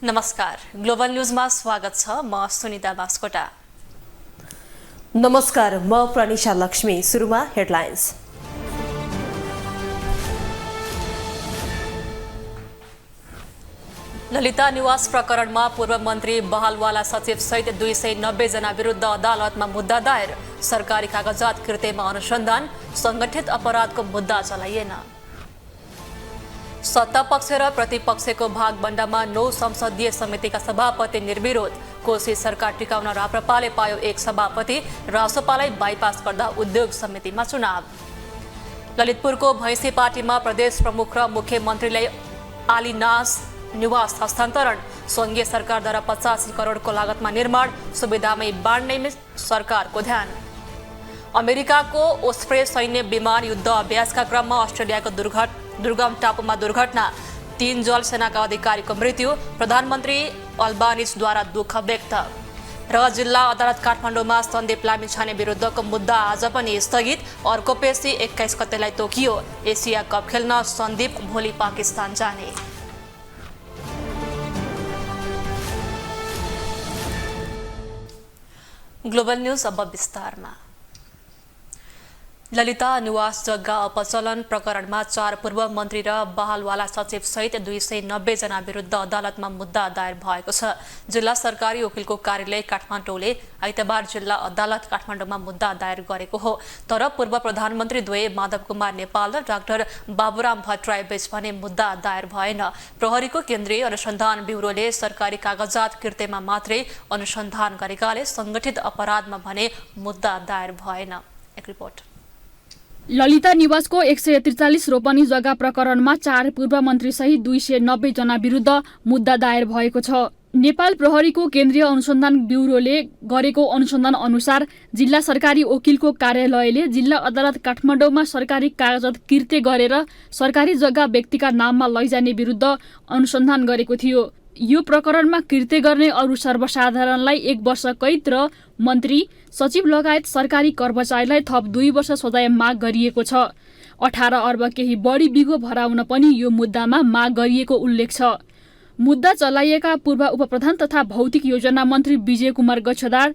नमस्कार, ग्लोबल न्यूजमा स्वागत छ। म सुनिता बास्कोटा। नमस्कार, म प्रनिशा लक्ष्मी। सुरुमा हेडलाइन्स। ललिता निवास प्रकरणमा पूर्व मन्त्री बहालवाला सचिव सहित 290 जना विरुद्ध अदालतमा मुद्दा दायर। सरकारी कागजात कृत्यमा अनुसन्धान, संगठित अपराधको मुद्दा चलाइएन। सत्तापक्ष र प्रतिपक्षको भागबण्डामा 9 संसदीय समितिका सभापति निर्विरोध। कोशी सरकार टिकाउन राप्रपाले पायो 1 सभापति। रासोपालाई बाइपास गर्दा उद्योग समितिमा चुनाव। ललितपुरको भैँसीपाटीमा प्रदेश प्रमुख र मुख्यमन्त्रीलाई आलिनास निवास हस्तान्तरण। सङ्घीय सरकारद्वारा 85 करोडको लागतमा निर्माण, सुविधामै बाँड्ने सरकारको ध्यान। अमेरिकाको ओस्प्रे सैन्य विमान युद्ध अभ्यासका क्रममा अस्ट्रेलियाको दुर्गम टापुमा दुर्घटना। 3 जल सेनाका अधिकारीको मृत्यु। प्रधानमन्त्री अल्बानिजद्वारा दुःख व्यक्त। र जिल्ला अदालत काठमाडौँमा सन्दीप लामिछाने विरुद्धको मुद्दा आज पनि स्थगित। अर्को पेशी 21 गतेलाई तोकियो। एसिया कप खेल्न सन्दीप भोलि पाकिस्तान जाने। ग्लोबल न्यूज अब विस्तारमा। ललिता निवास जग्गा अपचलन प्रकरणमा 4 पूर्व मन्त्री र बहालवाला सचिव सहित 290 जना विरुद्ध अदालतमा मुद्दा दायर भएको छ। जिल्ला सरकारी वकिलको कार्यालय काठमाडौँले आइतबार जिल्ला अदालत काठमाडौँमा मुद्दा दायर गरेको हो। तर पूर्व प्रधानमन्त्री द्वय माधव कुमार नेपाल र डाक्टर बाबुराम भट्टराई बीच भने मुद्दा दायर भएन। प्रहरीको केन्द्रीय अनुसन्धान ब्युरोले सरकारी कागजात कृत्यमा मात्रै अनुसन्धान गरेकाले संगठित अपराधमा भने मुद्दा दायर भएन। एक रिपोर्ट। ललिता निवासको 143 रोपनी जग्गा प्रकरणमा 4 पूर्व मन्त्री सहित 290 जना विरुद्ध मुद्दा दायर भएको छ। नेपाल प्रहरीको केन्द्रीय अनुसन्धान ब्युरोले गरेको अनुसन्धान अनुसार जिल्ला सरकारी वकिलको कार्यालयले जिल्ला अदालत काठमाडौँमा सरकारी कागजात कृत्य गरेर सरकारी जग्गा व्यक्तिका नाममा लैजाने विरुद्ध अनुसन्धान गरेको थियो। यो प्रकरणमा कृत्य गर्ने अरू सर्वसाधारणलाई 1 वर्ष कैद र मन्त्री सचिव लगायत सरकारी कर्मचारीलाई थप 2 वर्ष सजाय माग गरिएको छ। 18 अर्ब केही बढी बिगो भराउन पनि यो मुद्दामा माग गरिएको उल्लेख छ। मुद्दा चलाइएका पूर्व उपप्रधान तथा भौतिक योजना मन्त्री विजय कुमार गच्छदार,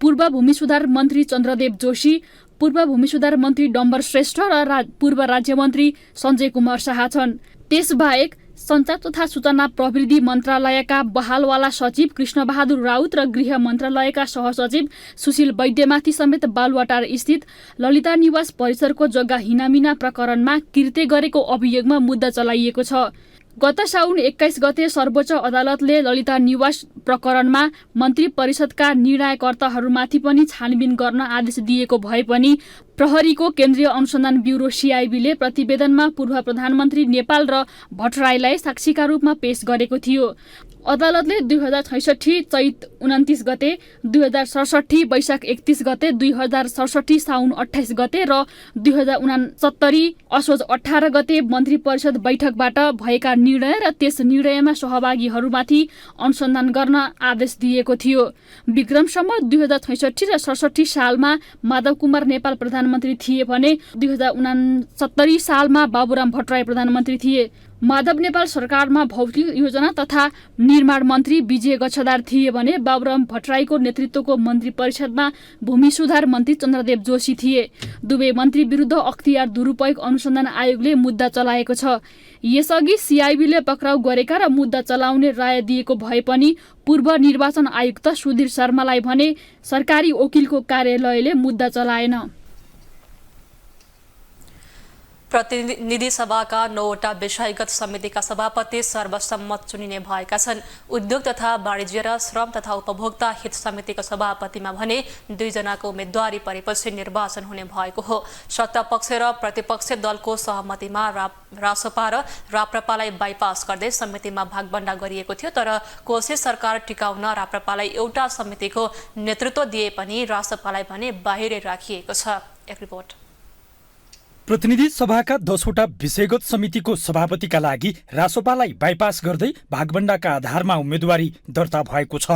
पूर्व भूमि सुधार मन्त्री चन्द्रदेव जोशी, पूर्व भूमि सुधार मन्त्री डम्बर श्रेष्ठ र पूर्व राज्य मन्त्री सञ्जय कुमार शाह छन्। त्यसबाहेक सञ्चार तथा सूचना प्रविधि मन्त्रालयका बहालवाला सचिव कृष्णबहादुर राउत र गृह मन्त्रालयका सहसचिव सुशील वैद्यमाथि समेत बालुवाटार स्थित ललिता निवास परिसरको जग्गा हिनामिना प्रकरणमा कृत्य गरेको अभियोगमा मुद्दा चलाइएको छ। गत साउन 21 गते सर्वोच्च अदालतले ललिता निवास प्रकरणमा मन्त्री परिषदका निर्णयकर्ताहरूमाथि पनि छानबिन गर्न आदेश दिएको भए पनि प्रहरीको केन्द्रीय अनुसन्धान ब्युरो CIB ले प्रतिवेदनमा पूर्व प्रधानमन्त्री नेपाल र भट्टराईलाई साक्षीका रूपमा पेश गरेको थियो। अदालतले 2066 चैत 29 गते, 2067 वैशाख 31 गते, 2067 साउन 28 गते र 2069 असोज 18 गते मन्त्री परिषद बैठकबाट भएका निर्णय र त्यस निर्णयमा सहभागीहरूमाथि अनुसन्धान गर्न आदेश दिएको थियो। विक्रमसम्म 2066 र 67 सालमा माधव कुमार नेपाल प्रधानमन्त्री थिए भने 2069 सालमा बाबुराम भट्टराई प्रधानमन्त्री थिए। माधव नेपाल सरकारमा भौतिक योजना तथा निर्माण मन्त्री विजय गच्छदार थिए भने बाबुराम भट्टराईको नेतृत्वको मन्त्री परिषदमा भूमि सुधार मन्त्री चन्द्रदेव जोशी थिए। दुवै मन्त्री विरुद्ध अख्तियार दुरुपयोग अनुसन्धान आयोगले मुद्दा चलाएको छ। यसअघि CIB ले पक्राउ गरेका र मुद्दा चलाउने राय दिएको भए पनि पूर्व निर्वाचन आयुक्त सुधीर शर्मालाई भने सरकारी वकिलको कार्यालयले मुद्दा चलाएन। प्रतिनिधि सभाका 9वटा विषयगत समितिका सभापति सर्वसम्मत चुनिने भएका छन्। उद्योग तथा वाणिज्य र श्रम तथा उपभोक्ता हित समितिको सभापतिमा भने 2 जनाको उम्मेदवारी परेपछि निर्वाचन हुने भएको हो। सत्तापक्ष र प्रतिपक्ष दलको सहमतिमा रासोपा र राप्रपालाई बाइपास गर्दै समितिमा भागबण्डा गरिएको थियो। तर कोशी सरकार टिकाउन राप्रपालाई एउटा समितिको नेतृत्व दिए पनि रासोपालाई भने बाहिरै राखिएको छ। एक रिपोर्ट। प्रतिनिधि सभाका 10वटा विषयगत समितिको सभापतिका लागि रासोपालाई बाइपास गर्दै भागबण्डाका आधारमा उम्मेदवारी दर्ता भएको छ।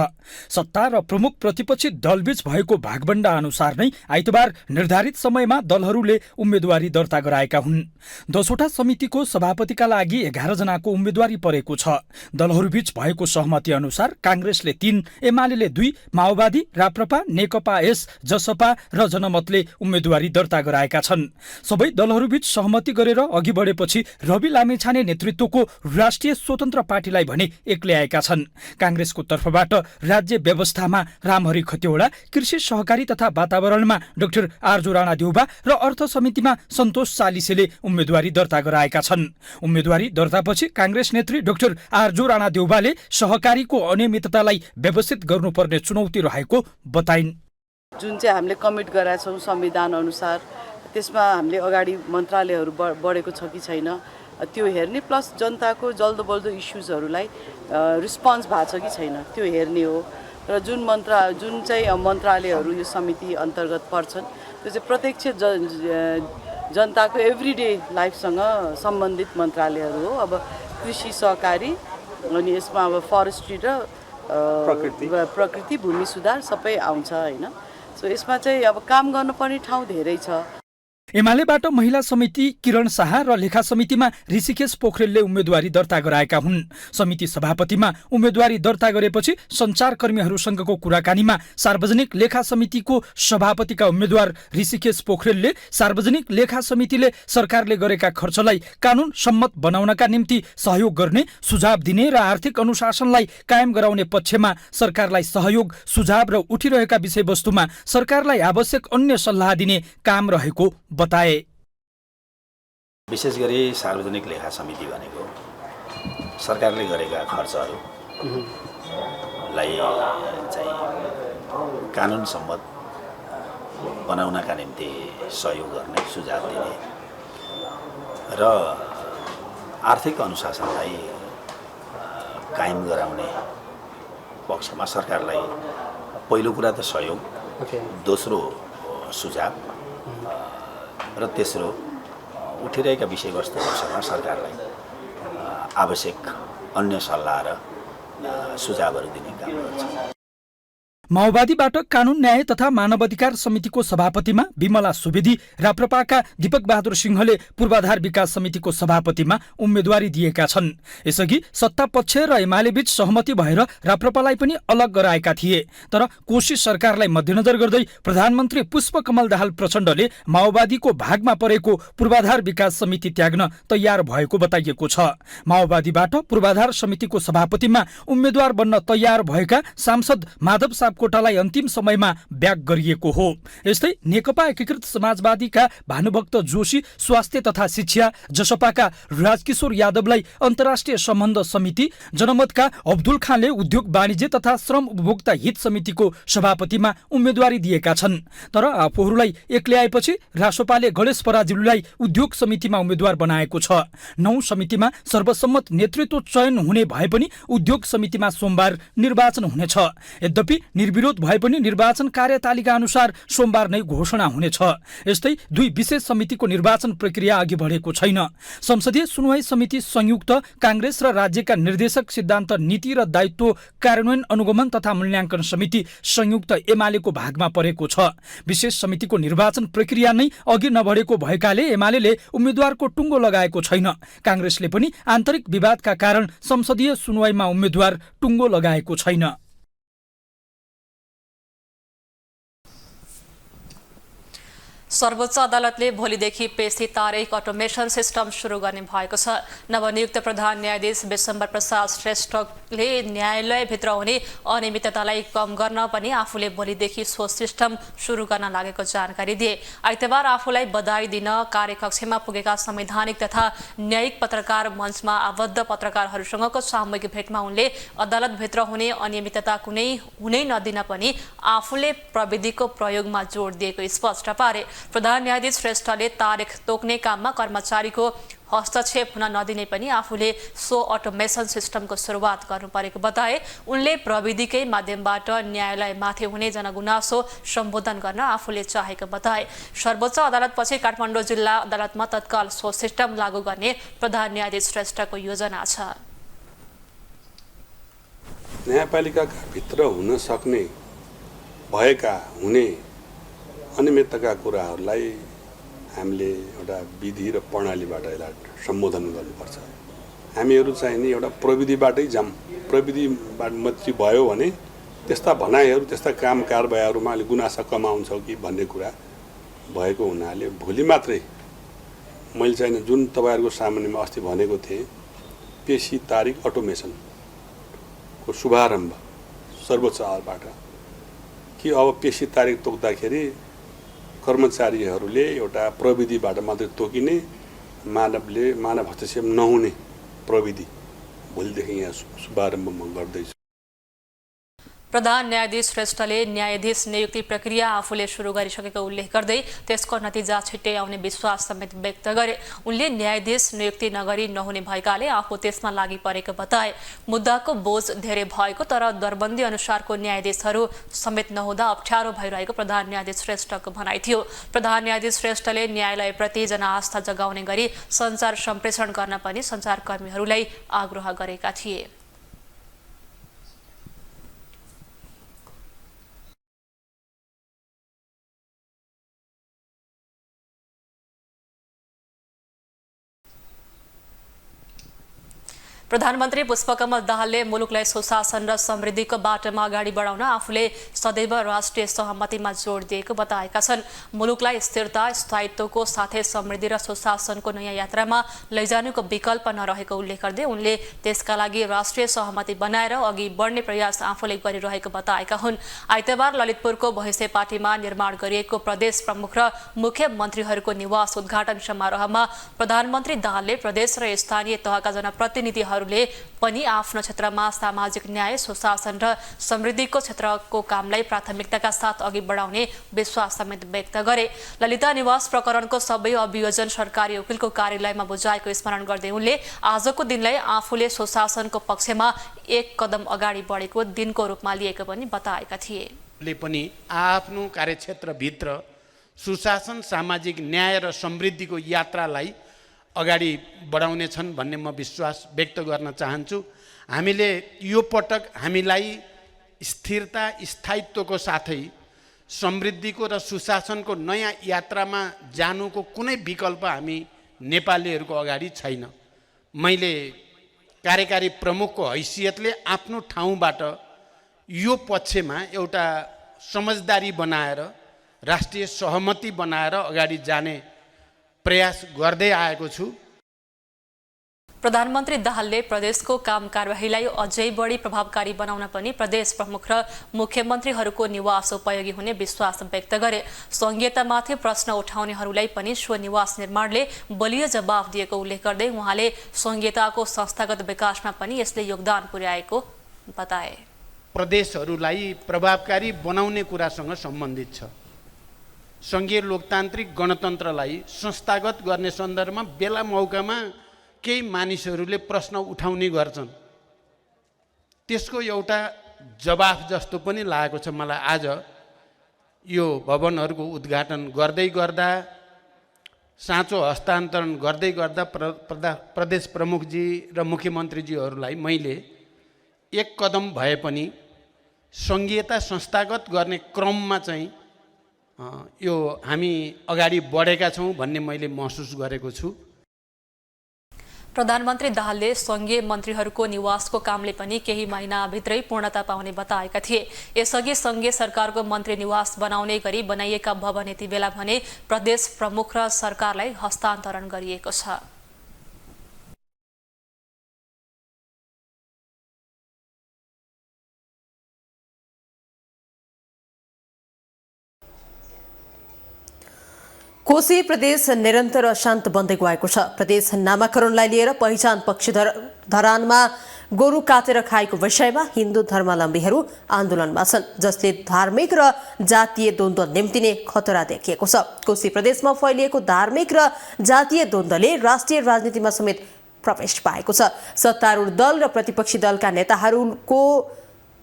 सत्ता र प्रमुख प्रतिपक्षी दलबीच भएको भागबण्डा अनुसार नै आइतबार निर्धारित समयमा दलहरूले उम्मेदवारी दर्ता गराएका हुन्। 10वटा समितिको सभापतिका लागि 11 जनाको उम्मेदवारी परेको छ। दलहरूबीच भएको सहमति अनुसार काङ्ग्रेसले 3, एमाले 2, माओवादी, राप्रपा, नेकपा एस, जसपा र जनमतले उम्मेदवारी दर्ता गराएका छन्। सबै दलहरूबीच सहमति गरेर अघि बढेपछि रवि लामिछाने नेतृत्वको राष्ट्रिय स्वतन्त्र पार्टीलाई भने एक्लै आएका छन्। काङ्ग्रेसको तर्फबाट राज्य व्यवस्थामा रामहरि खतिवडा, कृषि सहकारी तथा वातावरणमा डाक्टर आर्जो राणा देउबा र अर्थ समितिमा सन्तोष चालिसेले उम्मेदवारी दर्ता गराएका छन्। उम्मेदवारी दर्तापछि काङ्ग्रेस नेत्री डाक्टर आर्जो राणा देउबाले सहकारीको अनियमिततालाई व्यवस्थित गर्नुपर्ने चुनौती रहेको बताइन्। जुन चाहिँ हामीले कमिट गरेका छौँ संविधान अनुसार, त्यसमा हामीले अगाडि मन्त्रालयहरू बढेको छ कि छैन त्यो हेर्ने, प्लस जनताको जल्दो बल्दो इस्युजहरूलाई रिस्पोन्स भएको छ कि छैन त्यो हेर्ने हो। र जुन चाहिँ मन्त्रालयहरू यो समिति अन्तर्गत पर्छन् त्यो चाहिँ प्रत्यक्ष जनताको एभ्रिडे लाइफसँग सम्बन्धित मन्त्रालयहरू हो। अब कृषि सहकारी अनि यसमा अब फरेस्ट्री र प्रकृति भूमि सुधार सबै आउँछ होइन। सो यसमा चाहिँ अब काम गर्नुपर्ने ठाउँ धेरै छ। एमालेबाट महिला समिति किरण शाह र लेखा समितिमा ऋषिकेश पोखरेलले उम्मेदवारी दर्ता गराएका हुन्। समिति सभापतिमा उम्मेदवारी दर्ता गरेपछि सञ्चारकर्मीहरूसँगको कुराकानीमा सार्वजनिक लेखा समितिको सभापतिका उम्मेद्वार ऋषिकेश पोखरेलले सार्वजनिक लेखा समितिले सरकारले गरेका खर्चलाई कानुन सम्मत बनाउनका निम्ति सहयोग गर्ने, सुझाव दिने र आर्थिक अनुशासनलाई कायम गराउने पक्षमा सरकारलाई सहयोग, सुझाव र उठिरहेका विषयवस्तुमा सरकारलाई आवश्यक अन्य सल्लाह दिने काम रहेको बताए। विशेष गरी सार्वजनिक लेखा समिति भनेको सरकारले गरेका खर्चहरूलाई चाहिँ कानुन सम्मत बनाउनका निम्ति सहयोग गर्ने, सुझाव दिने र आर्थिक अनुशासनलाई कायम गराउने पक्षमा सरकारलाई पहिलो कुरा त सहयोग, दोस्रो सुझाव र तेस्रो उठिरहेका विषयवस्तुहरूसँग सरकारलाई आवश्यक अन्य सल्लाह र सुझावहरू दिने काम गर्छ। माओवादीबाट कानुन न्याय तथा मानवाधिकार समितिको सभापतिमा विमला सुवेदी, राप्रपाका दीपक बहादुर सिंहले पूर्वाधार विकास समितिको सभापतिमा उम्मेदवारी दिएका छन्। यसअघि सत्तापक्ष र एमालेबीच सहमति भएर राप्रपालाई पनि अलग गराएका थिए। तर कोशी सरकारलाई मध्यनजर गर्दै प्रधानमन्त्री पुष्पकमल दाहाल प्रचण्डले माओवादीको भागमा परेको पूर्वाधार विकास समिति त्याग्न तयार भएको बताइएको छ। माओवादीबाट पूर्वाधार समितिको सभापतिमा उम्मेद्वार बन्न तयार भएका सांसद माधव सापकोटालाई अन्तिम समयमा ब्याक गरिएको हो। यस्तै नेकपा एकीकृत समाजवादीका भानुभक्त जोशी स्वास्थ्य तथा शिक्षा, जसपाका राजकिशोर यादवलाई अन्तर्राष्ट्रिय सम्बन्ध समिति, जनमतका अब्दुल खानले उद्योग वाणिज्य तथा श्रम उपभोक्ता हित समितिको सभापतिमा उम्मेदवारी दिएका छन्। तर आफूहरूलाई एक्लै आएपछि रासोपाले गणेश पराजुलीलाई उद्योग समितिमा उम्मेद्वार बनाएको छ। 9 समितिमा सर्वसम्मत नेतृत्व चयन हुने भए पनि उद्योग समितिमा सोमबार निर्वाचन हुनेछ। यद्यपि निर्विरोध भए पनि निर्वाचन कार्यतालिका अनुसार सोमबार नै घोषणा हुनेछ। यस्तै 2 विशेष समितिको निर्वाचन प्रक्रिया अघि बढेको छैन। संसदीय सुनवाई समिति संयुक्त, काङ्ग्रेस र राज्यका निर्देशक सिद्धान्त नीति र दायित्व कार्यान्वयन अनुगमन तथा मूल्याङ्कन समिति संयुक्त एमालेको भागमा परेको छ। विशेष समितिको निर्वाचन प्रक्रिया नै अघि नबढेको भएकाले एमाले उम्मेद्वारको टुङ्गो लगाएको छैन। काङ्ग्रेसले पनि आन्तरिक विवादका कारण संसदीय सुनवाईमा उम्मेद्वार टुङ्गो लगाएको छैन। सर्वोच्च अदालतले भोलिदेखि पेशी तारिख अटोमेसन सिस्टम सुरु गर्ने भएको छ। नवनियुक्त प्रधान न्यायाधीश विशम्बर प्रसाद श्रेष्ठले न्यायालयभित्र हुने अनियमिततालाई कम गर्न पनि आफूले भोलिदेखि सो सिस्टम सुरु गर्न लागेको जानकारी दिए। आइतबार आफूलाई बधाई दिन कार्यकक्षमा पुगेका संवैधानिक तथा न्यायिक पत्रकार मञ्चमा आबद्ध पत्रकारहरूसँगको सामूहिक भेटमा उनले अदालतभित्र हुने अनियमितता कुनै हुनै नदिन पनि आफूले प्रविधिको प्रयोगमा जोड दिएको स्पष्ट पारे। प्रधान न्यायाधीश श्रेष्ठले तारिख तोक्ने काममा कर्मचारीको हस्तक्षेप हुन नदिने पनि आफूले सो अटोमेसन सिस्टमको सुरुवात गर्नुपरेको बताए। उनले प्रविधिकै माध्यमबाट न्यायालयमाथि हुने जनगुनासो सम्बोधन गर्न आफूले चाहेको बताए। सर्वोच्च अदालतपछि काठमाडौँ जिल्ला अदालतमा तत्काल सो सिस्टम लागू गर्ने प्रधान न्यायाधीश श्रेष्ठको योजना छ। न्यायपालिकाका भित्र हुन सक्ने भएका हुने अनियमितताका कुराहरूलाई हामीले एउटा विधि र प्रणालीबाट यसलाई सम्बोधन गर्नुपर्छ। हामीहरू चाहिँ नि एउटा प्रविधिबाटै जाऊँ, प्रविधिबाट मात्रै भयो भने त्यस्ता भनाइहरू त्यस्ता काम कारबाहीहरूमा अलि गुनासा कमाउँछ कि भन्ने कुरा भएको हुनाले भोलि मात्रै मैले चाहिँ जुन तपाईँहरूको सामान्यमा अस्ति भनेको थिएँ पेशी तारिक अटोमेसनको शुभारम्भ सर्वोच्च अदालतबाट कि अब पेशी तारिक तोक्दाखेरि कर्मचारीहरूले एउटा प्रविधिबाट मात्रै तोकिने मानव हस्तक्षेप नहुने प्रविधि भोलिदेखि यहाँ शुभारम्भ म गर्दैछु। प्रधान न्यायाधीश श्रेष्ठले न्यायाधीश नियुक्ति प्रक्रिया आफूले सुरु गरिसकेको उल्लेख गर्दै त्यसको नतिजा छिट्टै आउने विश्वास समेत व्यक्त गरे। उनले न्यायाधीश नियुक्ति नगरी नहुने भएकाले आफू त्यसमा लागि परेको बताए। मुद्दाको बोझ धेरै भएको तर दरबन्दी अनुसारको न्यायाधीशहरू समेत नहुँदा अप्ठ्यारो भइरहेको प्रधान न्यायाधीश श्रेष्ठको भनाइ थियो। प्रधान न्यायाधीश श्रेष्ठले न्यायालयप्रति जनआस्था जगाउने गरी सञ्चार सम्प्रेषण गर्न पनि सञ्चारकर्मीहरूलाई आग्रह गरेका थिए। प्रधानमन्त्री पुष्पकमल दाहालले मुलुकलाई सुशासन र समृद्धिको बाटोमा अगाडि बढाउन आफूले सदैव राष्ट्रिय सहमतिमा जोड दिएको बताएका छन्। मुलुकलाई स्थिरता, स्थायित्वको साथै समृद्धि र सुशासनको नयाँ यात्रामा लैजानुको विकल्प नरहेको उल्लेख गर्दै उनले त्यसका लागि राष्ट्रिय सहमति बनाएर अघि बढ्ने प्रयास आफूले गरिरहेको बताएका हुन्। आइतबार ललितपुरको भैँसेपाटीमा निर्माण गरिएको प्रदेश प्रमुख र मुख्यमन्त्रीहरूको निवास उद्घाटन समारोहमा प्रधानमन्त्री दाहालले प्रदेश र स्थानीय तहका जनप्रतिनिधिहरू पनि आफ्नो क्षेत्रमा सामाजिक न्याय, सुशासन र समृद्धिको क्षेत्रको कामलाई प्राथमिकताका साथ अघि बढाउने विश्वास समेत व्यक्त गरे। ललिता निवास प्रकरणको सबै अभियोजन सरकारी वकिलको कार्यालयमा बुझाएको स्मरण गर्दै उनले आजको दिनलाई आफूले सुशासनको पक्षमा एक कदम अगाडि बढेको दिनको रूपमा लिएको पनि बताएका थिए। पनि आफ्नो कार्यक्षेत्रभित्र सुशासन, सामाजिक न्याय र समृद्धिको यात्रालाई अगाडि बढाउने छन् भन्ने म विश्वास व्यक्त गर्न चाहन्छु। हामीले यो पटक हामीलाई स्थिरता, स्थायित्वको साथै समृद्धिको र सुशासनको नयाँ यात्रामा जानुको कुनै विकल्प हामी नेपालीहरूको अगाडि छैन। मैले कार्यकारी प्रमुखको हैसियतले आफ्नो ठाउँबाट यो पक्षमा एउटा समझदारी बनाएर राष्ट्रिय सहमति बनाएर अगाडि जाने प्रयास गर्दै आएको छु। प्रधानमन्त्री दाहालले प्रदेशको काम कारबाहीलाई अझै बढी प्रभावकारी बनाउन पनि प्रदेश प्रमुख र मुख्यमन्त्रीहरूको निवास उपयोगी हुने विश्वास व्यक्त गरे। संघीयतामाथि प्रश्न उठाउनेहरूलाई पनि स्वनिवास निर्माणले बलियो जवाफ दिएको उल्लेख गर्दै उहाँले संघीयताको संस्थागत विकासमा पनि यसले योगदान पुर्याएको बताए। प्रदेशहरूलाई प्रभावकारी बनाउने कुरासँग सम्बन्धित छ। सङ्घीय लोकतान्त्रिक गणतन्त्रलाई संस्थागत गर्ने सन्दर्भमा बेला मौकामा केही मानिसहरूले प्रश्न उठाउने गर्छन्। त्यसको एउटा जवाफ जस्तो पनि लागेको छ मलाई। आज यो भवनहरूको उद्घाटन गर्दै गर्दा, साँचो हस्तान्तरण गर्दै गर्दा प्रदेश प्रमुखजी र मुख्यमन्त्रीजीहरूलाई मैले एक कदम भए पनि सङ्घीयता संस्थागत गर्ने क्रममा चाहिँ यो हामी अगाडि बढेका छौँ भन्ने मैले महसुस गरेको छु। प्रधानमन्त्री दाहालले संघीय मन्त्रीहरूको निवासको कामले पनि केही महिनाभित्रै पूर्णता पाउने बताएका थिए। यसअघि संघीय सरकारको मन्त्री निवास बनाउने गरी बनाइएका भवन यति बेला भने प्रदेश प्रमुख र सरकारलाई हस्तान्तरण गरिएको छ। कोशी प्रदेश निरन्तर अशान्त बन्दै गएको छ। प्रदेश नामाकरणलाई लिएर पहिचान पक्षधरानमा गोरु काटेर खाएको विषयमा हिन्दू धर्मावलम्बीहरू आन्दोलनमा छन्, जसले धार्मिक र जातीय द्वन्द्व निम्तिने खतरा देखिएको छ। कोशी प्रदेशमा फैलिएको धार्मिक र जातीय द्वन्द्वले राष्ट्रिय राजनीतिमा समेत प्रवेश पाएको छ। सत्तारूढ दल र प्रतिपक्षी दलका नेताहरूको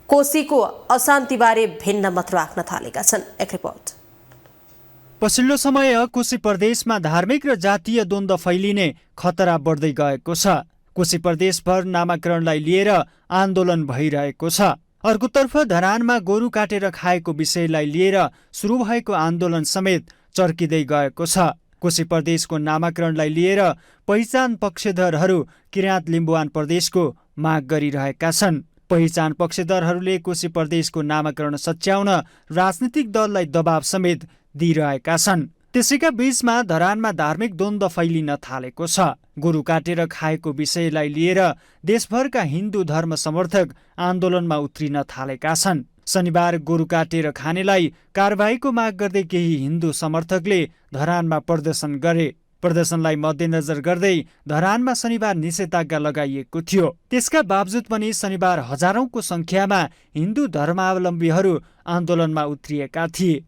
कोशीको अशान्तिबारे भिन्न मत राख्न थालेका छन्। एक रिपोर्ट। पछिल्लो समय कोशी प्रदेशमा धार्मिक र जातीय द्वन्द्व फैलिने खतरा बढ्दै गएको छ। कोशी प्रदेशभर नामाकरणलाई लिएर आन्दोलन भइरहेको छ। अर्कोतर्फ धरानमा गोरु काटेर खाएको विषयलाई लिएर सुरु भएको आन्दोलन समेत चर्किँदै गएको छ। कोशी प्रदेशको नामाकरणलाई लिएर पहिचान पक्षधरहरू किराँत लिम्बुवान प्रदेशको माग गरिरहेका छन्। पहिचान पक्षधरहरूले कोशी प्रदेशको नामाकरण सच्याउन राजनीतिक दललाई दबाव समेत दिइरहेका छन्। त्यसैका बीचमा धरानमा धार्मिक द्वन्द्व फैलिन थालेको छ। गोरु काटेर खाएको विषयलाई लिएर देशभरका हिन्दू धर्म समर्थक आन्दोलनमा उत्रिन थालेका छन्। शनिबार गोरु काटेर खानेलाई कारबाहीको माग गर्दै केही हिन्दू समर्थकले धरानमा प्रदर्शन गरे। प्रदर्शनलाई मध्यनजर गर्दै धरानमा शनिबार निषेधाज्ञा लगाइएको थियो। त्यसका बावजुद पनि शनिबार हजारौंको संख्यामा हिन्दू धर्मावलम्बीहरू आन्दोलनमा उत्रिएका थिए।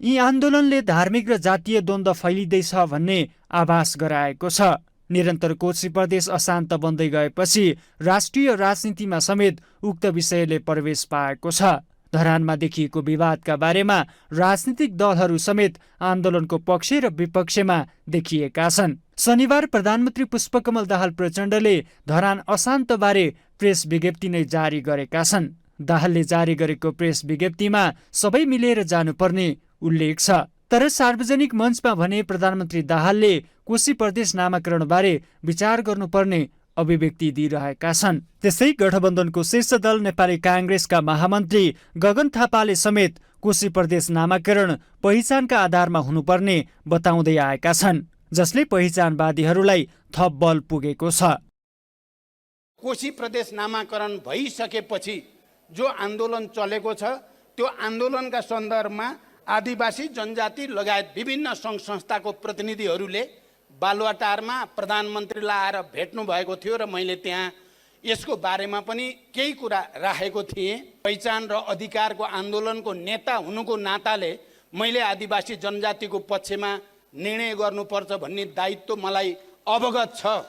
यी आन्दोलनले धार्मिक र जातीय द्वन्द्व फैलिँदैछ भन्ने आभास गराएको छ। निरन्तर कोशी प्रदेश अशान्त बन्दै गएपछि राष्ट्रिय राजनीतिमा समेत उक्त विषयले प्रवेश पाएको छ। धरानमा देखिएको विवादका बारेमा राजनीतिक दलहरू समेत आन्दोलनको पक्ष र विपक्षमा देखिएका छन्। शनिबार प्रधानमन्त्री पुष्पकमल दाहाल प्रचण्डले धरान अशान्तबारे प्रेस विज्ञप्ति नै जारी गरेका छन्। दाहालले जारी गरेको प्रेस विज्ञप्तिमा सबै मिलेर जानुपर्ने उल्लेख छ। तर सार्वजनिक मञ्चमा भने प्रधानमन्त्री दाहालले कोशी प्रदेश नामाकरणबारे विचार गर्नुपर्ने अभिव्यक्ति दिइरहेका छन्। त्यसै गठबन्धनको शीर्ष दल नेपाली काङ्ग्रेसका महामन्त्री गगन थापाले समेत कोशी प्रदेश नामाकरण पहिचानका आधारमा हुनुपर्ने बताउँदै आएका छन्, जसले पहिचानवादीहरूलाई थप बल पुगेको छ। कोशी प्रदेश नामाकरण भइसकेपछि जो आन्दोलन चलेको छ त्यो आन्दोलनका सन्दर्भमा आदिवासी जनजाति लगायत विभिन्न सङ्घ संस्थाको प्रतिनिधिहरूले बालुवाटारमा प्रधानमन्त्रीलाई आएर भेट्नु भएको थियो र मैले त्यहाँ यसको बारेमा पनि केही कुरा राखेको थिएँ। पहिचान र अधिकारको आन्दोलनको नेता हुनुको नाताले मैले आदिवासी जनजातिको पक्षमा निर्णय गर्नुपर्छ भन्ने दायित्व मलाई अवगत छ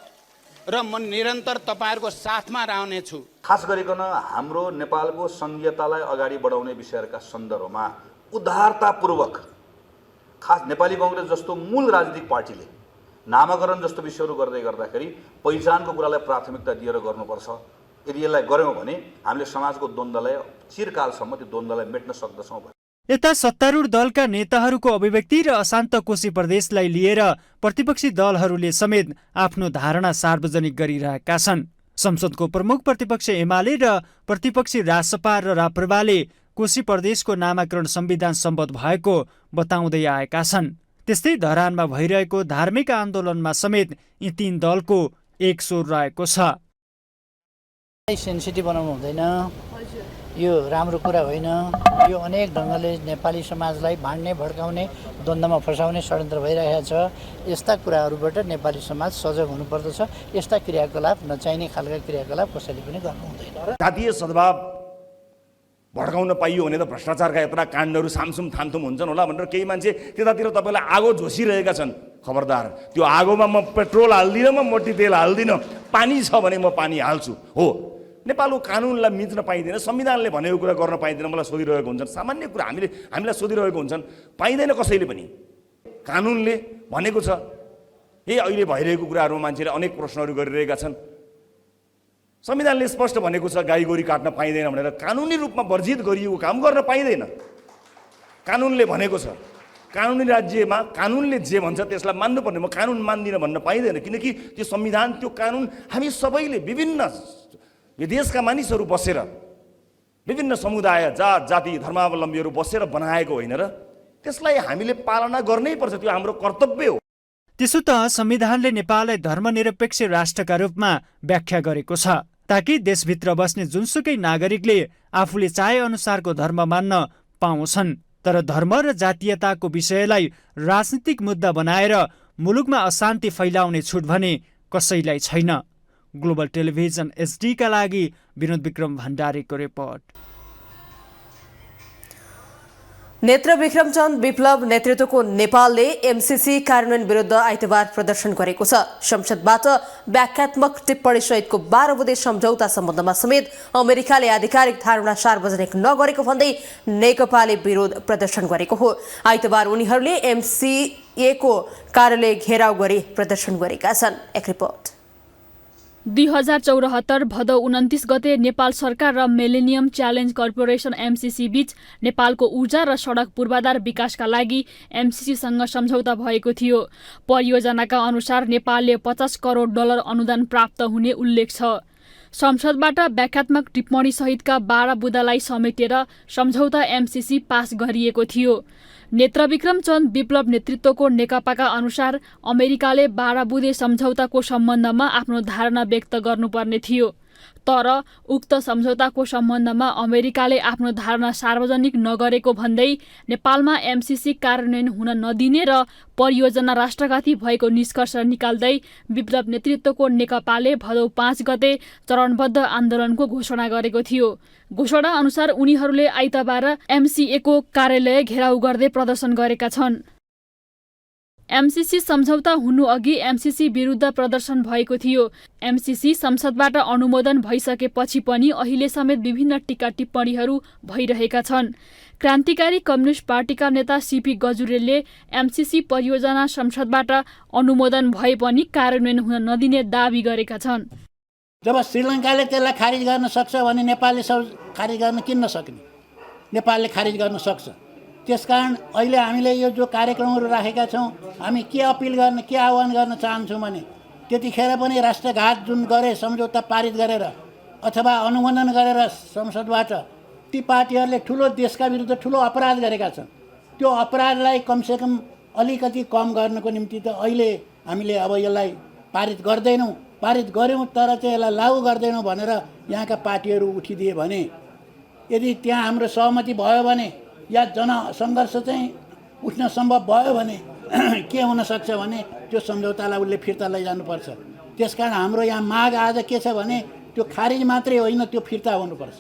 र म निरन्तर तपाईँहरूको साथमा रहनेछु। खास गरिकन हाम्रो नेपालको संघीयतालाई अगाडि बढाउने विषयहरूका सन्दर्भमा उदारतापूर्वक खास नेपाली कांग्रेस जस्तो मूल राजनीतिक पार्टीले नामाकरण जस्तो विषयहरू गर्दै गर्दाखेरि पहिचानको कुरालाई प्राथमिकता दिएर गर्नुपर्छ। यदि यसलाई गर्यौं भने हामीले समाजको द्वन्द्वलाई चिरकालसम्म त्यो द्वन्द्वलाई मेट्न सक्दछौँ। यता सत्तारूढ दलका नेताहरूको अभिव्यक्ति र अशान्त कोशी प्रदेशलाई लिएर प्रतिपक्षी दलहरूले समेत आफ्नो धारणा सार्वजनिक गरिरहेका छन्। संसदको प्रमुख प्रतिपक्ष एमाले र प्रतिपक्षी रासपा र राप्रपाले कोशी प्रदेशको नामाकरण संविधान सम्मत भएको बताउँदै आएका छन्। त्यस्तै धरानमा भइरहेको धार्मिक आन्दोलनमा समेत यी तीन दलको एक स्वर रहेको छ। सेन्सिटिभ बनाउनु हुँदैन, यो राम्रो कुरा होइन। यो अनेक ढङ्गले नेपाली समाजलाई भाँड्ने भड्काउने द्वन्द्वमा फसाउने षड्यन्त्र भइरहेको छ। यस्ता कुराहरूबाट नेपाली समाज सजग हुनुपर्दछ। यस्ता क्रियाकलाप नचाहिने खालका क्रियाकलाप कसैले पनि गर्नु हुँदैन। जातीय सद्भाव भड्काउन पाइयो भने त भ्रष्टाचारका यत्रा काण्डहरू सामसुम थामथुम हुन्छन् होला भनेर केही मान्छे त्यतातिर तपाईँलाई आगो झोसिरहेका छन्। खबरदार, त्यो आगोमा म पेट्रोल हाल्दिनँ, म मोटी तेल हाल्दिनँ। पानी छ भने म पानी हाल्छु। हो, नेपालको कानुनलाई मिच्न पाइँदैन, संविधानले भनेको कुरा गर्न पाइँदैन। मलाई सोधिरहेको हुन्छन्, सामान्य कुरा हामीलाई सोधिरहेको हुन्छन्। पाइँदैन कसैले पनि। कानुनले भनेको छ। यही अहिले भइरहेको कुराहरूमा मान्छेले अनेक प्रश्नहरू गरिरहेका छन्। संविधानले स्पष्ट भनेको छ गाई गोरी काट्न पाइँदैन भनेर। कानुनी रूपमा वर्जित गरिएको काम गर्न पाइँदैन। कानुनले भनेको छ। कानुनी राज्यमा कानुनले जे भन्छ त्यसलाई मान्नुपर्ने। म कानुन मान्दिनँ भन्न पाइँदैन, किनकि त्यो संविधान, त्यो कानुन हामी सबैले विभिन्न विदेशका मानिसहरू बसेर, विभिन्न समुदाय, जात जाति धर्मावलम्बीहरू बसेर बनाएको होइन र त्यसलाई हामीले पालना गर्नै पर्छ। त्यो हाम्रो कर्तव्य हो। त्यसो त संविधानले नेपाललाई धर्मनिरपेक्ष राष्ट्रका रूपमा व्याख्या गरेको छ। ताकि देशभित्र बस्ने जुनसुकै नागरिकले आफूले चाहे अनुसारको धर्म मान्न पाउँछन्। तर धर्म र जातीयताको विषयलाई राजनीतिक मुद्दा बनाएर मुलुकमा अशान्ति फैलाउने छुट भने कसैलाई छैन। ग्लोबल टेलिभिजन एचडीका लागि विनोद विक्रम भण्डारीको रिपोर्ट। नेत्र विक्रमचन्द विप्लव नेतृत्वको नेपालले एमसीसी कार्यान्वयन विरुद्ध आइतबार प्रदर्शन गरेको छ। संसदबाट व्याख्यात्मक टिप्पणी सहितको 12 बुँदे सम्झौता सम्बन्धमा समेत अमेरिकाले आधिकारिक धारणा सार्वजनिक नगरेको भन्दै नेकपाले विरोध प्रदर्शन गरेको हो। आइतबार उनीहरूले एमसीएको कार्यालय घेराउ गरी प्रदर्शन गरेका छन्। एक रिपोर्ट। 2074 भदौ 29 गते नेपाल सरकार र मिलेनियम च्यालेन्ज कर्पोरेसन एमसीसी बीच नेपालको ऊर्जा र सडक पूर्वाधार विकासका लागि एमसीसीसँग सम्झौता भएको थियो। परियोजनाका अनुसार नेपालले $50 करोड अनुदान प्राप्त हुने उल्लेख छ। संसदबाट व्याख्यात्मक टिप्पणी सहितका 12 बुँदालाई समेटेर सम्झौता एमसीसी पास गरिएको थियो। नेत्रविक्रम चन्द विप्लव नेतृत्वको नेकपाका अनुसार अमेरिकाले 12 बुँदे सम्झौताको सम्बन्धमा आफ्नो धारणा व्यक्त गर्नुपर्ने थियो। तर उक्त सम्झौताको सम्बन्धमा अमेरिकाले आफ्नो धारणा सार्वजनिक नगरेको भन्दै नेपालमा एमसीसी कार्यान्वयन हुन नदिने र परियोजना राष्ट्रघाती भएको निष्कर्ष निकाल्दै विप्लव नेतृत्वको नेकपाले भदौ 5 गते चरणबद्ध आन्दोलनको घोषणा गरेको थियो। घोषणा अनुसार उनीहरूले आइतबार एमसीएको कार्यालय घेराउ गर्दै प्रदर्शन गरेका छन्। एमसीसी सम्झौता हुनु अघि एमसीसी विरुद्ध प्रदर्शन भएको थियो। एमसीसी संसदबाट अनुमोदन भइसकेपछि पनि अहिले समेत विभिन्न टीका टिप्पणीहरू भइरहेका छन्। क्रान्तिकारी कम्युनिस्ट पार्टीका नेता सीपी गजुरेलले एमसीसी परियोजना संसदबाट अनुमोदन भए पनि कार्यान्वयन हुन नदिने दाबी गरेका छन्। जब श्रीलङ्काले त्यसलाई खारिज गर्न सक्छ भने नेपालले खारिज गर्न किन नसक्ने? नेपालले खारिज गर्न सक्छ। त्यसकारण अहिले हामीले यो जो कार्यक्रमहरू राखेका छौँ, हामी के अपिल गर्न, के आह्वान गर्न चाहन्छौँ भने त्यतिखेर पनि राष्ट्रघात जुन गरे सम्झौता पारित गरेर अथवा अनुमोदन गरेर संसदबाट, ती पार्टीहरूले ठुलो देशका विरुद्ध ठुलो अपराध गरेका छन्। त्यो अपराधलाई कमसेकम अलिकति कम गर्नको निम्ति त अहिले हामीले अब यसलाई पारित गर्दैनौँ, पारित गऱ्यौँ तर चाहिँ यसलाई लागू गर्दैनौँ भनेर यहाँका पार्टीहरू उठिदिए भने, यदि त्यहाँ हाम्रो सहमति भयो भने या जनसङ्घर्ष चाहिँ उठ्न सम्भव भयो भने के हुनसक्छ भने त्यो सम्झौतालाई उसले फिर्ता लैजानुपर्छ। त्यसकारण हाम्रो यहाँ माग आज के छ भने त्यो खारिज मात्रै होइन, त्यो फिर्ता हुनुपर्छ।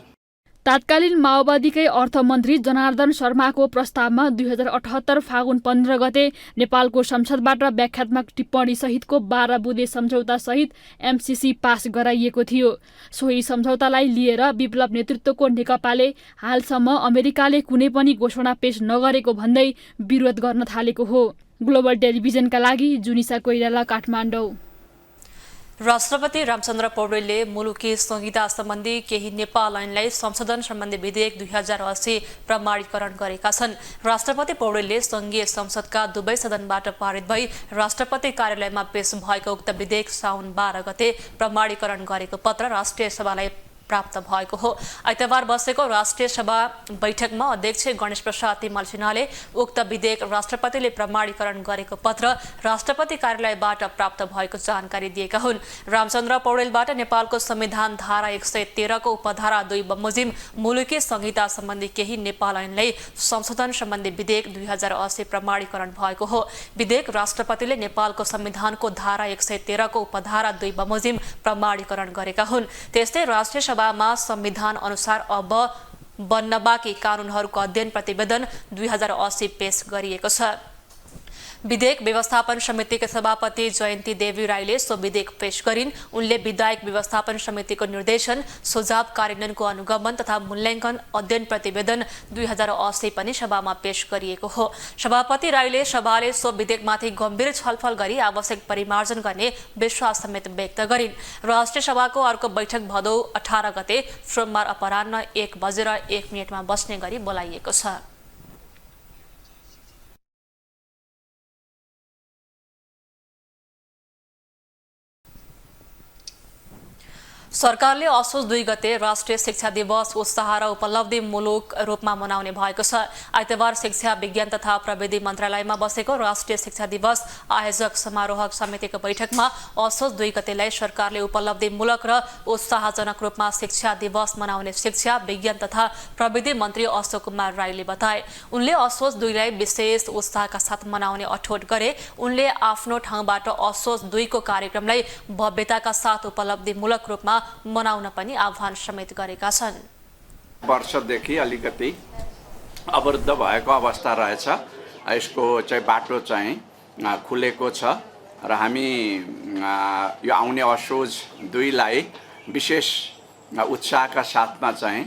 तत्कालीन माओवादीकै अर्थमन्त्री जनार्दन शर्माको प्रस्तावमा 2078 फागुन 15 गते नेपालको संसदबाट व्याख्यात्मक टिप्पणी सहितको 12 बुँदे सम्झौता सहित एमसीसी पास गराइएको थियो। सोही सम्झौतालाई लिएर विप्लव नेतृत्वको नेकपाले हालसम्म अमेरिकाले कुनै पनि घोषणा पेश नगरेको भन्दै विरोध गर्न थालेको हो। ग्लोबल टेलिभिजनका लागि जुनिसा कोइराला, काठमाडौँ। राष्ट्रपति रामचन्द्र पौडेलले मुलुकी संहिता सम्बन्धी केही नेपाल ऐनलाई संशोधन सम्बन्धी विधेयक 2080 प्रमाणीकरण गरेका छन्। राष्ट्रपति पौडेलले संघीय संसदका दुवै सदनबाट पारित भई राष्ट्रपति कार्यालयमा पेश भएको उक्त विधेयक साउन 12 गते प्रमाणीकरण गरेको पत्र राष्ट्रिय सभालाई प्राप्त भएको हो। आइतबार बसेको राष्ट्रिय सभा बैठकमा अध्यक्ष गणेश प्रसाद तिमल सिन्हाले उक्त विधेयक राष्ट्रपतिले प्रमाणीकरण गरेको पत्र राष्ट्रपति कार्यालयबाट प्राप्त भएको जानकारी दिएका हुन्। रामचन्द्र पौडेलबाट नेपालको संविधान धारा 113 को उपधारा 2 बमोजिम मुलुकी संहिता सम्बन्धी केही नेपाल ऐनलाई संशोधन सम्बन्धी विधेयक 2080 प्रमाणीकरण भएको हो। विधेयक राष्ट्रपतिले नेपालको संविधानको धारा 113 को उपधारा 2 बमोजिम प्रमाणीकरण गरेका हुन्। त्यस्तै राष्ट्रिय सभामा संविधान अनुसार अब बन्न बाँकी कानुनहरूको अध्ययन प्रतिवेदन 2080 पेश गरिएको छ। विधेयक व्यवस्थापन समितिका सभापति जयन्ती देवी राईले सो विधेयक पेश गरिन्। उनले विधायक व्यवस्थापन समितिको निर्देशन, सुझाव कार्यान्वयनको अनुगमन तथा मूल्याङ्कन अध्ययन प्रतिवेदन 2080 पनि सभामा पेश गरिएको हो। सभापति राईले सभाले सो विधेयकमाथि गम्भीर छलफल गरी आवश्यक परिमार्जन गर्ने विश्वास समेत व्यक्त गरिन्। राष्ट्रिय सभाको अर्को बैठक भदौ 18 गते सोमबार अपराह्न 1:01 बस्ने गरी बोलाइएको छ। सरकारले असोज 2 गते राष्ट्रिय शिक्षा दिवस उत्साह र उपलब्धिमूलक रूपमा मनाउने भएको छ। आइतबार शिक्षा विज्ञान तथा प्रविधि मन्त्रालयमा बसेको राष्ट्रिय शिक्षा दिवस आयोजक समारोह समितिको बैठकमा असोज 2 गतेलाई सरकारले उपलब्धिमूलक र उत्साहजनक रूपमा शिक्षा दिवस मनाउने शिक्षा विज्ञान तथा प्रविधि मन्त्री अशोक कुमार राईले बताए। उनले असोज 2 लाई विशेष उत्साहका साथ मनाउने अठोट गरे। उनले आफ्नो ठाउँबाट असोज 2 को कार्यक्रमलाई भव्यताका साथ उपलब्धिमूलक रूपमा मनाउन पनि आह्वान समेत गरेका छन्। वर्षदेखि अलिकति अवरुद्ध भएको अवस्था रहेछ। यसको चाहिँ बाटो चाहिँ खुलेको छ र हामी यो आउने असोज 2 लाई विशेष उत्साहका साथमा चाहिँ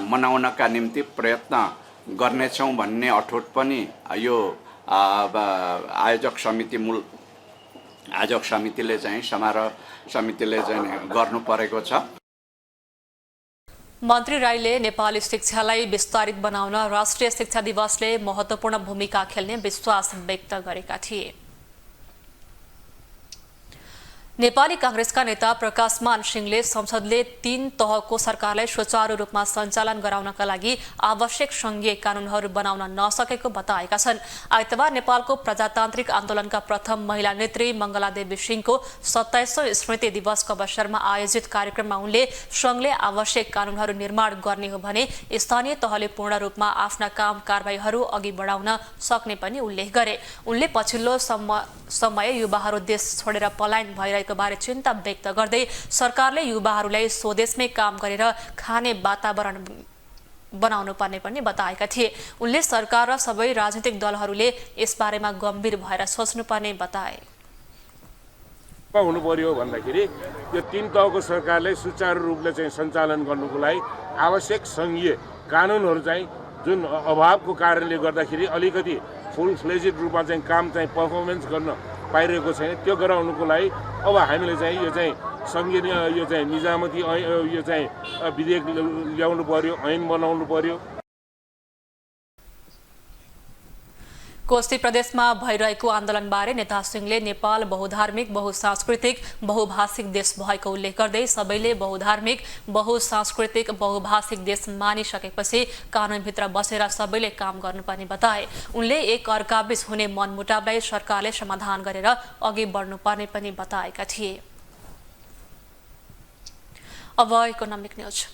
मनाउनका निम्ति प्रयत्न गर्नेछौँ भन्ने अठोट पनि यो आयोजक समितिले चाहिँ समारोह समितिले चाहिँ गर्नु परेको छ। मन्त्री राईले नेपाली शिक्षालाई विस्तारित बनाउन राष्ट्रिय शिक्षा दिवसले महत्त्वपूर्ण भूमिका खेल्ने विश्वास व्यक्त गरेका थिए। नेपाली कांग्रेसका नेता प्रकाशमान सिंहले संसदले 3 तहको सरकारलाई सुचारू रूपमा सञ्चालन गराउनका लागि आवश्यक संघीय कानूनहरू बनाउन नसकेको बताएका छन्। आइतबार नेपालको प्रजातान्त्रिक आन्दोलनका प्रथम महिला नेत्री मङ्गलादेवी सिंहको 27औं स्मृति दिवसको अवसरमा आयोजित कार्यक्रममा उनले संघले आवश्यक कानूनहरू निर्माण गर्ने हो भने स्थानीय तहले पूर्ण रूपमा आफ्ना काम कारबाहीहरू अघि बढाउन सक्ने पनि उल्लेख गरे। उनले पछिल्लो समय युवाहरू देश छोडेर पलायन भइरहेको बारे चिन्ता व्यक्त गर्दै सरकारले युवाहरूलाई स्वदेशमै काम गरेर खाने वातावरण बनाउनु पर्ने पनि बताएका थिए। उनले सरकार र सबै राजनीतिक दलहरूले यसबारेमा गम्भीर भएर सोच्नुपर्ने बताए। हुनु पर्यो भन्दाखेरि यो 3 तहको सरकारले सुचारू रूपले चाहिँ सञ्चालन गर्नुको लागि आवश्यक संघीय कानुनहरू चाहिँ जुन अभावको कारणले गर्दाखेरि अलिकति फुल फ्लेजेड रूपमा चाहिँ काम चाहिँ पर्फर्मेन्स गर्न पाइरहेको छैन, त्यो गराउनुको लागि अब हामीले चाहिँ यो चाहिँ संघीय यो चाहिँ निजामती यो चाहिँ विधेयक ल्याउनु पर्यो, ऐन बनाउनु पर्यो। कोशी प्रदेशमा भइरहेको आन्दोलनबारे नेता सिंहले नेपाल बहुधार्मिक, बहुसांस्कृतिक, बहुभाषिक देश भएको उल्लेख गर्दै सबैले बहुधार्मिक, बहुसांस्कृतिक, बहुभाषिक देश मानिसकेपछि कानूनभित्र बसेर सबैले काम गर्नुपर्ने बताए। उनले एक अर्काबीच हुने मनमुटावलाई सरकारले समाधान गरेर अघि बढ्नुपर्ने पनि बताएका थिए। अब इकोनोमिक न्यूज।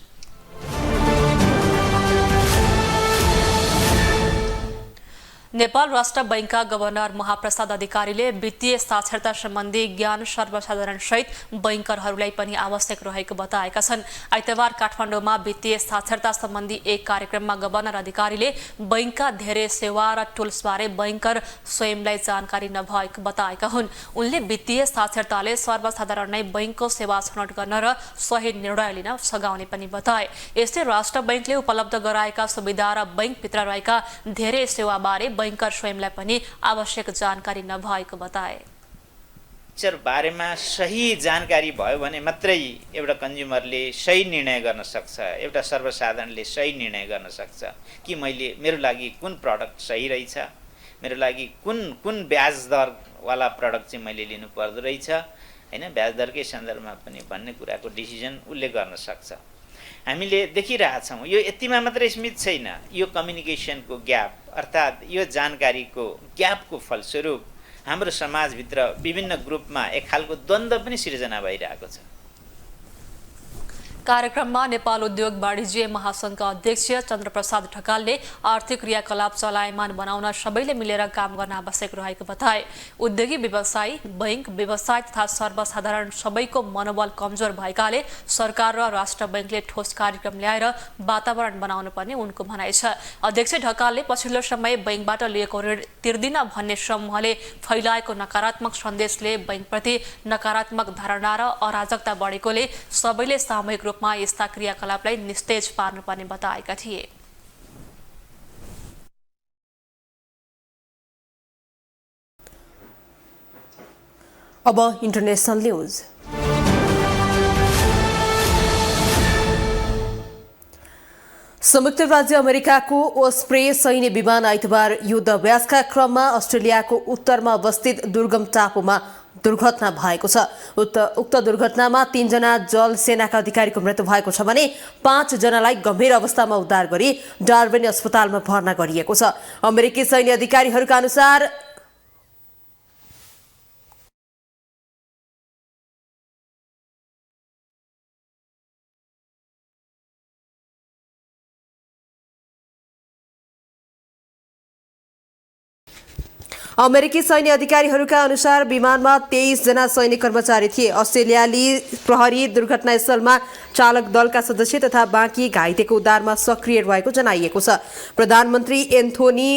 नेपाल राष्ट्र बैंकका गभर्नर महाप्रसाद अधिकारीले वित्तीय साक्षरता सम्बन्धी ज्ञान सर्वसाधारण सहित बैंकरहरूलाई पनि आवश्यक रहेको बताएका छन्। आइतबार काठमाडौँमा वित्तीय साक्षरता सम्बन्धी एक कार्यक्रममा गभर्नर अधिकारीले बैंकका धेरै सेवा र टुल्सबारे बैंकर स्वयंलाई जानकारी नभएको बताएका हुन्। उनले वित्तीय साक्षरताले सर्वसाधारण नै बैंकको सेवा छनौट गर्न र सही निर्णय लिन सघाउने पनि बताए। यस्तै राष्ट्र बैंकले उपलब्ध गराएका सुविधा र बैंकभित्र रहेका धेरै सेवाबारे बैंकर स्वयंलाई पनि आवश्यक जानकारी नभएको बताए। बारेमा सही जानकारी भयो भने मात्रै एउटा कन्ज्युमरले सही निर्णय गर्न सक्छ, एउटा सर्वसाधारणले सही निर्णय गर्न सक्छ कि मेरो लागि कुन प्रडक्ट सही रहेछ, मेरो लागि कुन ब्याज दरवाला प्रडक्ट चाहिँ मैले लिनु पर्दो रहेछ, हैन, ब्याज दरकै सन्दर्भमा पनि भन्ने कुराको डिसिजन उसले गर्न सक्छ। हामीले देखिरहेछौँ यो यतिमा मात्रै सीमित छैन, यो कम्युनिकेसनको ग्याप अर्थात् यो जानकारीको ग्यापको फलस्वरूप हाम्रो समाजभित्र विभिन्न ग्रुपमा एक खालको द्वन्द्व पनि सिर्जना भइरहेको छ। कार्यक्रममा नेपाल उद्योग वाणिज्य महासंघका अध्यक्ष चन्द्रप्रसाद ढकालले आर्थिक क्रियाकलाप चलायमान बनाउन सबैले मिलेर काम गर्न आवश्यक रहेको बताए। उद्योगी व्यवसायी, बैंक, व्यवसाय तथा सर्वसाधारण सबैको मनोबल कमजोर भएकाले सरकार र राष्ट्र बैंकले ठोस कार्यक्रम ल्याएर वातावरण बनाउनु पर्ने उनको भनाइ छ। अध्यक्ष ढकालले पछिल्लो समय बैंकबाट लिएको ऋण तिर्दिन भन्ने समूहले फैलाएको नकारात्मक सन्देशले बैंकप्रति नकारात्मक धारणा र अराजकता बढेकोले सबैले सामूहिक रूपमा यस्ता क्रियाकलापलाई निस्तेज पार्नुपर्ने बताएका थिए। अब इन्टरनेशनल न्यूज। संयुक्त राज्य अमेरिकाको ओस्प्रे सैन्य विमान आइतबार युद्ध अभ्यासका क्रममा अस्ट्रेलियाको उत्तरमा अवस्थित दुर्गम टापुमा दुर्घटना भएको छ। उक्त दुर्घटनामा 3 जना जल सेनाका अधिकारीको मृत्यु भएको छ भने 5 जनालाई गम्भीर अवस्थामा उद्धार गरी डार्बिन अस्पतालमा भर्ना गरिएको छ। अमेरिकी सैन्य अधिकारीहरूका अनुसार विमानमा 23 जना सैनिक कर्मचारी थिए। अस्ट्रेलियाली प्रहरी दुर्घटनास्थलमा चालक दलका सदस्य तथा बाँकी घाइतेको उद्धारमा सक्रिय रहेको जनाइएको छ। प्रधानमन्त्री एन्थोनी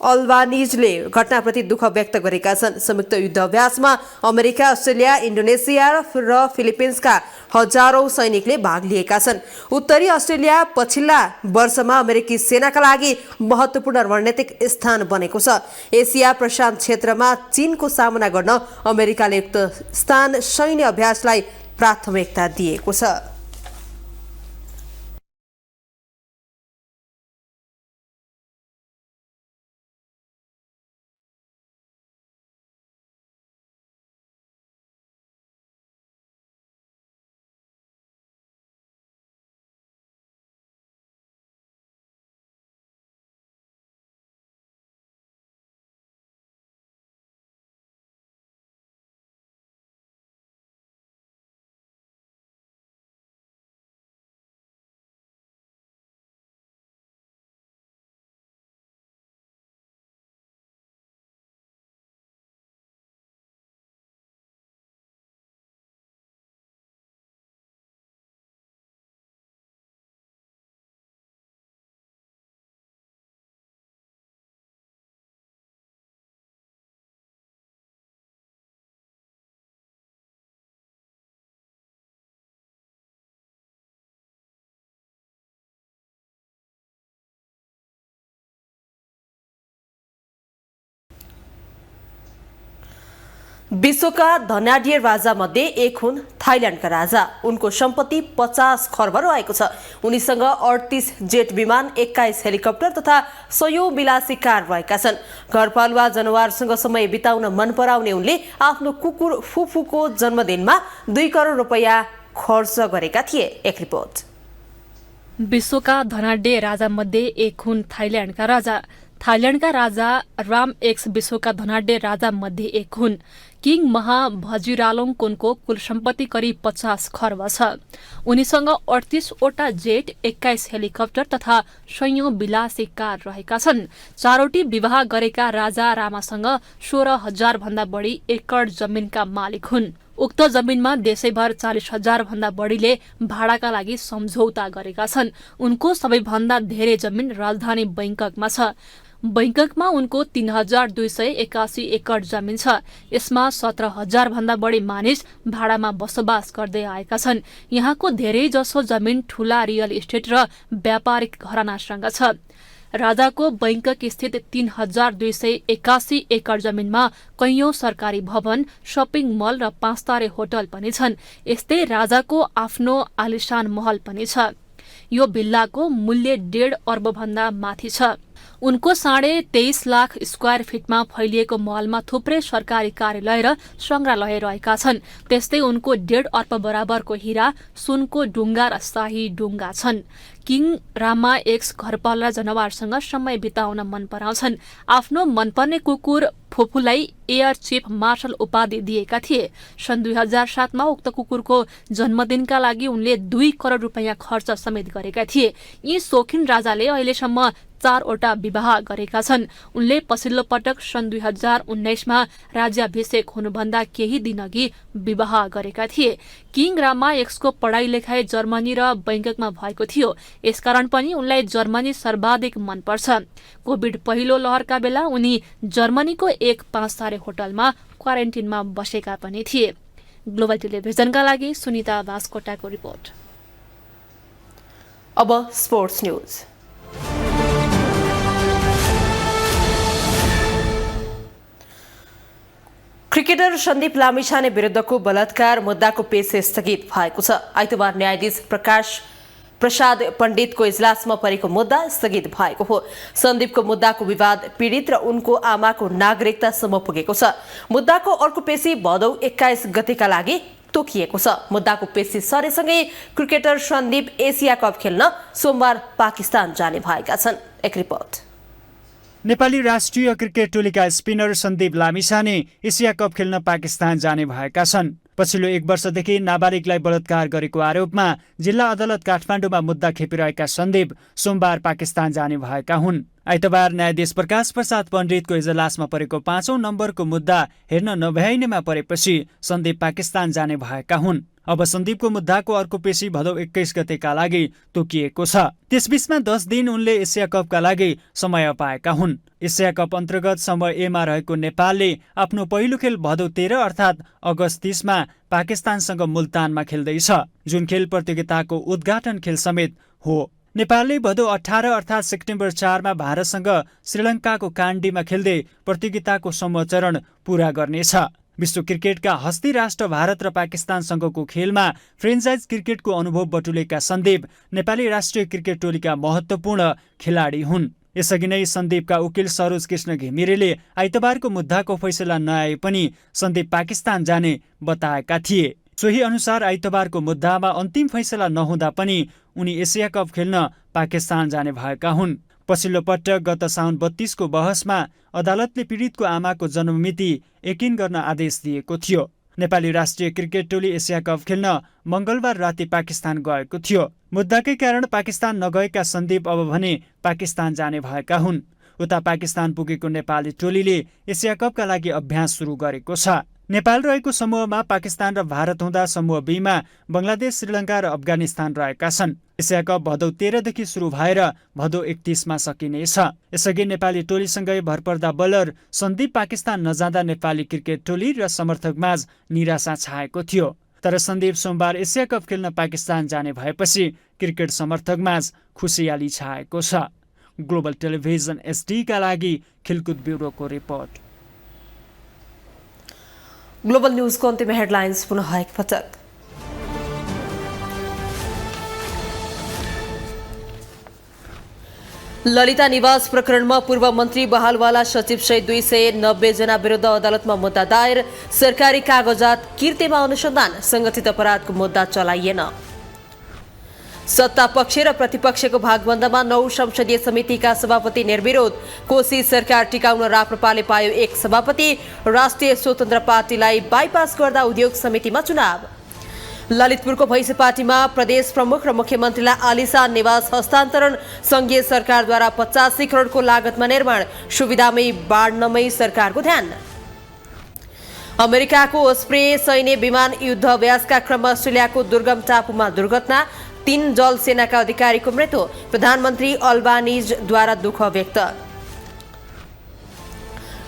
अल्बानिजले घटनाप्रति दुःख व्यक्त गरेका छन्। संयुक्त युद्ध अभ्यासमा अमेरिका, अस्ट्रेलिया, इन्डोनेसिया र फिलिपिन्सका हजारौं सैनिकले भाग लिएका छन्। उत्तरी अस्ट्रेलिया पछिल्ला वर्षमा अमेरिकी सेनाका लागि महत्त्वपूर्ण रणनीतिक स्थान बनेको छ। एसिया प्रशान्त क्षेत्रमा चीनको सामना गर्न अमेरिकाले उक्त स्थान सैन्य अभ्यासलाई प्राथमिकता दिएको छ। विश्वका धनाढ्य राजा मध्ये एक हुन् थाइल्यान्डका राजा। उनको सम्पत्ति 50 खर्ब रहेको छ। उनीसँग 38 जेट विमान, 21 हेलिकप्टर तथा 100 विलासी कार रहेका छन्। घरपालुवा जनावरसँग समय बिताउन मन पराउने उनले आफ्नो कुकुर फुफूको जन्मदिनमा 2 करोड रुपैयाँ खर्च गरेका थिए। एक रिपोर्ट। विश्वका धनाढ्य राजा मध्ये एक हुन् थाइल्यान्डका राजा। थाइल्यान्डका राजा राम एक्स विश्वका धनाढ्य राजा मध्ये एक हुन्। किङ महा भजिरालोङकोनको कुल सम्पत्ति करिब 50 खर्ब छ। उनीसँग 38 वटा जेट, 21 हेलिकप्टर तथा 100 विलासी कार रहेका छन्। 4वटी विवाह गरेका राजा रामासँग 16,000 भन्दा बढी एकड जमिनका मालिक हुन्। उक्त जमिनमा देशैभर 40,000 भन्दा बढीले भाडाका लागि सम्झौता गरेका छन्। उनको सबैभन्दा धेरै जमिन राजधानी बैंककमा छ। बैंककमा उनको 3,281 एकड जमिन छ। यसमा 17,000 भन्दा बढी मानिस भाडामा बसोबास गर्दै आएका छन्। यहाँको धेरै जसो जमिन ठूला रियल इस्टेट र व्यापारिक घरानासँग छ। राजाको बैंकक स्थित 3,281 एकड जमिनमा कैयौं सरकारी भवन, शपिङ मल र 5 तारे होटल पनि छन्। यस्तै राजाको आफ्नो आलिशान महल पनि छ। यो भिल्लाको मूल्य 1.5 अर्ब भन्दा माथि छ। उनको 23.5 लाख स्क्वायर फिटमा फैलिएको महलमा थुप्रै सरकारी कार्यालय र संग्रहालय रहेका छन्। त्यस्तै उनको 1.5 अर्ब बराबरको हीरा, सुनको डुङ्गा र शाही डुङ्गा छन्। किङ रामा एक्स घरपालुवा जनावरसँग समय बिताउन मन पराउँछन्। आफ्नो मनपर्ने कुकुर फुफूलाई एयर चीफ मार्शल उपाधि दिएका थिए। सन् 2007 मा उक्त कुकुरको जन्मदिनका लागि उनले 2 करोड रुपैयाँ खर्च समेत गरेका थिए। यी शौखिन राजाले अहिलेसम्म 4 वटा विवाह गरेका छन्। उनले पछिल्लो पटक सन् 2019 मा राज्याभिषेक हुनुभन्दा केही दिनअघि विवाह गरेका थिए। किङ रामा एक्सको पढाइ लेखाइ जर्मनी र बैंककमा भएको थियो। यसकारण पनि उनलाई जर्मनी सर्वाधिक मनपर्छ। कोभिड पहिलो लहरका बेला उनी जर्मनीको एक 5 तारे होटलमा क्वारेन्टिनमा बसेका पनि थिए। ग्लोबल टेलिभिजनका लागि सुनिता बास्कोटाको रिपोर्ट। अब sports news. Cricketer Sandeep Lamichhane विरुद्धको बलात्कार मुद्दाको पेश स्थगित भएको छ। आइतबार न्यायाधीश प्रकाश प्रसाद पण्डितको इजलासमा परेको मुद्दा स्थगित भएको हो। सन्दीपको मुद्दाको विवाद पीडित र उनको आमाको नागरिकतासम्म पुगेको छ। मुद्दाको अर्को पेशी भदौ 21 गतेका लागि तोकिएको छ। मुद्दाको पेशी सरेसँगै क्रिकेटर सन्दीप एसिया कप खेल्न सोमबार पाकिस्तान जाने भएका छन्। एक रिपोर्ट। नेपाली राष्ट्रिय क्रिकेट टोलीका spinner Sandeep Lamichhane Asia cup खेल्न पाकिस्तान जाने भएका छन्। पछिल्लो 1 वर्षदेखि नाबालिगलाई बलात्कार गरेको आरोपमा जिल्ला अदालत काठमाडौँमा मुद्दा खेपिरहेका सन्दीप सोमबार पाकिस्तान जाने भएका हुन्। आइतबार न्यायाधीश प्रकाश प्रसाद पण्डितको इजलासमा परेको 5औं नम्बरको मुद्दा हेर्न नभ्याइनेमा परेपछि सन्दीप पाकिस्तान जाने भएका हुन्। अब सन्दीपको मुद्दाको अर्को पेशी भदौ 21 गतेका लागि तोकिएको छ। त्यसबीचमा 10 दिन उनले एसिया कपका लागि समय पाएका हुन्। एसिया कप अन्तर्गत समूह एमा रहेको नेपालले आफ्नो पहिलो खेल भदौ 13 अर्थात् अगस्त 30 मा पाकिस्तानसँग मुल्तानमा खेल्दैछ, जुन खेल प्रतियोगिताको उद्घाटन खेल समेत हो। नेपालले भदौ 18 अर्थात् सेप्टेम्बर 4 मा भारतसँग श्रीलङ्काको काण्डीमा खेल्दै प्रतियोगिताको समूह चरण पूरा गर्नेछ। विश्व क्रिकेटका हस्ती राष्ट्र भारत र पाकिस्तानसँगको खेलमा फ्रेन्चाइज क्रिकेटको अनुभव बटुलेका सन्दीप नेपाली राष्ट्रिय क्रिकेट टोलीका महत्त्वपूर्ण खेलाडी हुन्। यसअघि नै सन्दीपका वकिल सरोज कृष्ण घिमिरेले आइतबारको मुद्दाको फैसला नआए पनि सन्दीप पाकिस्तान जाने बताएका थिए। सोही अनुसार आइतबारको मुद्दामा अन्तिम फैसला नहुँदा पनि उनी एसिया कप खेल्न पाकिस्तान जाने भएका हुन्। पछिल्लो पटक गत साउन 32 को बहसमा अदालतले पीडितको आमाको जन्ममिति यकिन गर्न आदेश दिएको थियो। नेपाली राष्ट्रिय क्रिकेट टोली एसिया कप खेल्न मंगलबार राति पाकिस्तान गएको थियो। मुद्दाकै कारण पाकिस्तान नगएका सन्दीप अब भने पाकिस्तान जाने भएका हुन्। उता पाकिस्तान पुगेको नेपाली टोलीले एसिया कपका लागि अभ्यास सुरु गरेको छ। नेपाल रहेको समूहमा पाकिस्तान र भारत हुँदा समूह बी मा बंगलादेश, श्रीलङ्का र अफगानिस्तान रहेका छन्। एसिया कप भदौ 13 देखि सुरु भएर भदौ 31 मा सकिनेछ। यसअघि नेपाली टोलीसँगै भरपर्दा बलर सन्दीप पाकिस्तान नजाँदा नेपाली क्रिकेट टोली र समर्थकमाझ निराशा छाएको थियो। तर सन्दीप सोमबार एसिया कप खेल्न पाकिस्तान जाने भएपछि क्रिकेट समर्थकमाझ खुसियाली छाएको छ। ग्लोबल टेलिभिजन एसडी का लागि खेलकुद ब्युरोको रिपोर्ट। ग्लोबल न्यूजको अन्तिम हेडलाइन्स पुनः एकपटक। ललिता निवास प्रकरणमा पूर्व मन्त्री बहालवाला सचिव सहित 290 जना विरुद्ध अदालतमा मुद्दा दायर। सरकारी कागजात किर्तेमा अनुसन्धान, संगठित अपराधको मुद्दा चलाइएन। सत्ता पक्ष र प्रतिपक्षको भागबन्दामा 9 संसदीय समितिका सभापति निर्विरोध। कोशी सरकार टिकाउन राप्रपाले पायो 1 सभापति। राष्ट्रिय स्वतन्त्र पार्टीलाई बाइपास गर्दा उद्योग समितिमा चुनाव। ललितपुरको भैँसेपाटीमा प्रदेश प्रमुख र मुख्यमन्त्रीलाई आलिशान निवास हस्तान्तरण। संघीय सरकारद्वारा 85 करोडको लागतमा निर्माण। सुविधामै बाँड्नमै सरकारको ध्यान। अमेरिकाको ओस्प्रे सैन्य विमान युद्ध अभ्यासका क्रममा अस्ट्रेलियाको दुर्गम टापुमा दुर्घटना। 3 जल सेनाका अधिकारीको मृत्यु। प्रधानमन्त्री अल्बानिजद्वारा दुःख व्यक्त।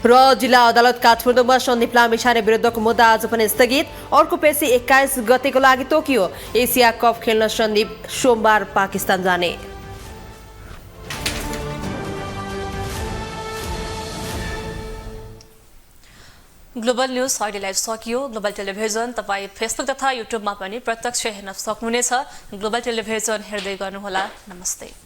र जिल्ला अदालत काठमाडौँमा सन्दीप लामिछाने विरुद्धको मुद्दा आज पनि स्थगित। अर्को पेशी 21 गतेको लागि तोकियो। एसिया कप खेल्न सन्दीप सोमबार पाकिस्तान जाने। ग्लोबल न्यूज अहिले लाइभ सकियो। ग्लोबल टेलिभिजन तपाईँ फेसबुक तथा युट्युबमा पनि प्रत्यक्ष हेर्न सक्नुहुनेछ। ग्लोबल टेलिभिजन हेर्दै गर्नुहोला। नमस्ते।